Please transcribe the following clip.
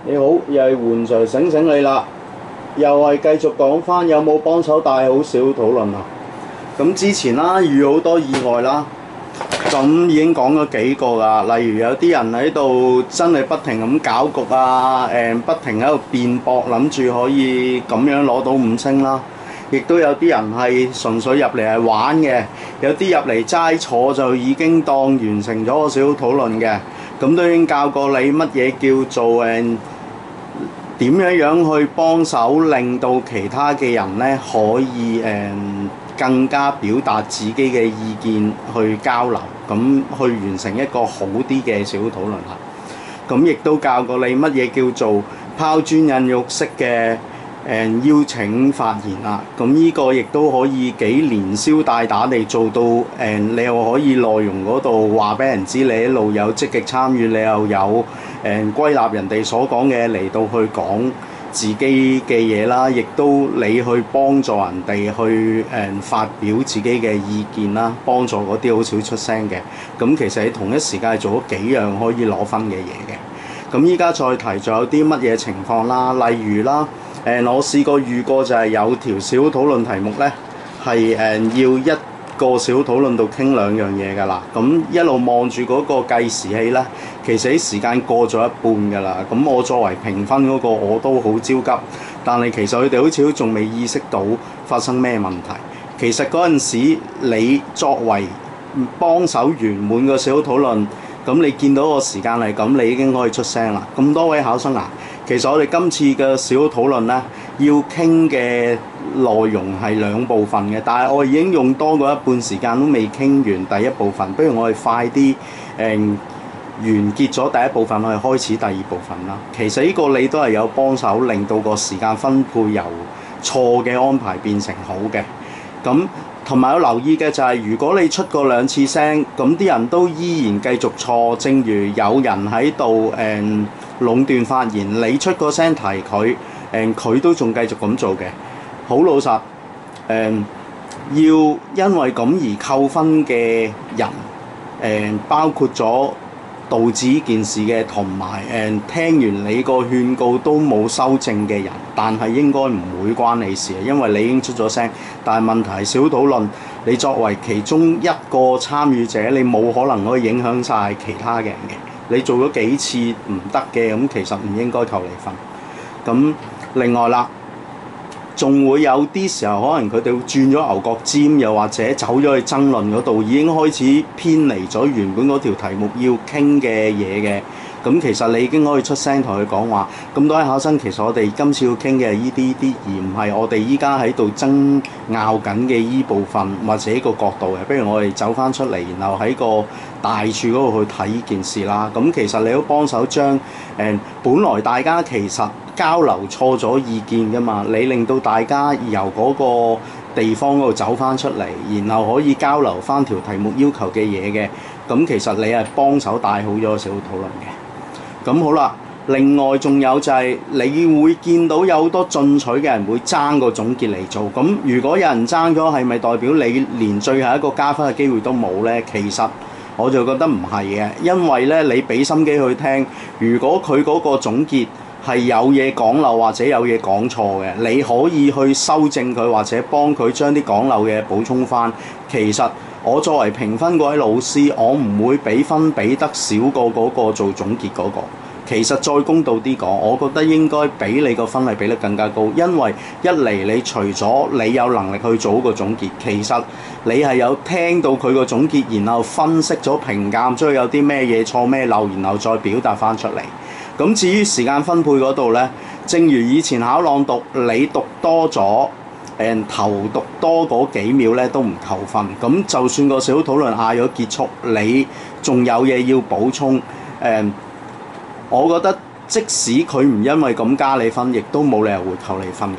你好，又係換 Sir 醒醒你啦，又係繼續講翻有冇幫手帶好小討論啊。咁之前啦遇好多意外啦，咁已經講咗幾個㗎。例如有啲人喺度真係不停咁搞局啊，不停喺度辯駁，諗住可以咁樣攞到5星啦。亦都有啲人係純粹入嚟係玩嘅，有啲入嚟齋坐就已經當完成咗個小討論嘅。咁都已經教過你乜嘢叫做點樣去幫手，令到其他嘅人咧可以更加表達自己嘅意見去交流，咁去完成一個好啲嘅小討論啦。咁亦都教過你乜嘢叫做拋磚引玉式嘅邀請發言啦。咁呢個亦都可以幾連消帶打地做到你又可以內容嗰度話俾人知你一路有積極參與，你又有歸納人哋所講嘅嚟到去講自己嘅嘢啦，亦都你去幫助人哋去發表自己嘅意見啦，幫助嗰啲好少出聲嘅。咁其實你同一時間係做咗幾樣可以攞分嘅嘢嘅。咁依家再提仲有啲乜嘢情況啦？例如啦，我試過遇過就係有條小討論題目咧，係要一個小討論度傾2樣嘢㗎啦。咁一路望住嗰個計時器咧，其實啲時間過咗一半㗎啦。咁我作為評分嗰個我都好焦急，但係其實佢哋好似都仲未意識到發生咩問題。其實嗰陣時你作為幫手圓滿個小討論，咁你見到個時間係咁，你已經可以出聲啦。咁多位考生啊，其實我哋今次嘅小討論咧，要傾嘅內容係2部分嘅，但係我已經用多過一半時間都未傾完第一部分，不如我哋快啲完結咗第一部分，我哋開始第2部分啦。其實呢個你都係有幫手，令到個時間分配由錯嘅安排變成好嘅。咁同埋有留意嘅就係，如果你出過2次聲，咁啲人都依然繼續錯，正如有人喺度壟斷發言，你出個聲提佢，佢都仲繼續咁做嘅。好老實，要因為咁而扣分嘅人，包括咗導致呢件事嘅，同埋聽完你個勸告都冇修正嘅人，但係應該唔會關你事，因為你已經出咗聲。但係問題係小討論，你作為其中一個參與者，你冇可能可以影響晒其他嘅人嘅。你做咗幾次唔得嘅，咁其實唔應該扣你分。咁另外啦，仲會有啲時候可能佢哋會轉咗牛角尖，又或者走咗去爭論嗰度，已經開始偏離咗原本嗰條題目要傾嘅嘢嘅。咁其實你已經可以出聲同佢講話，咁多位考生，其實我哋今次要傾嘅係呢啲，而唔係我哋依家喺度爭拗緊嘅依部分或者個角度嘅。不如我哋走翻出嚟，然後喺個大處嗰度去睇呢件事啦。咁其實你都幫手將本來大家其實交流錯咗意見㗎嘛，你令到大家由嗰個地方嗰度走翻出嚟，然後可以交流翻條題目要求嘅嘢嘅。咁其實你係幫手帶好咗小討論嘅。咁好啦，另外仲有就係你會見到有好多進取嘅人會爭個總結嚟做。咁如果有人爭咗，係咪代表你連最後一個加分嘅機會都冇呢？其實我就覺得唔係嘅，因為咧你俾心機去聽，如果佢嗰個總結係有嘢講漏或者有嘢講錯嘅，你可以去修正佢，或者幫佢將啲講漏嘅補充翻。其實我作為評分嗰位老師，我唔會俾分俾得少過嗰個做總結嗰個。其實再公道啲講，我覺得應該俾你個分係俾得更加高，因為一嚟你除咗你有能力去做個總結，其實你係有聽到佢個總結，然後分析咗評鑑，將有啲咩嘢錯咩漏，然後再表達翻出嚟。咁至於時間分配嗰度呢，正如以前考朗讀，你讀多咗頭讀多嗰幾秒咧都唔扣分。咁就算個小討論嗌咗結束，你仲有嘢要補充，我覺得即使佢唔因為咁加你分，亦都冇理由會扣你分嘅。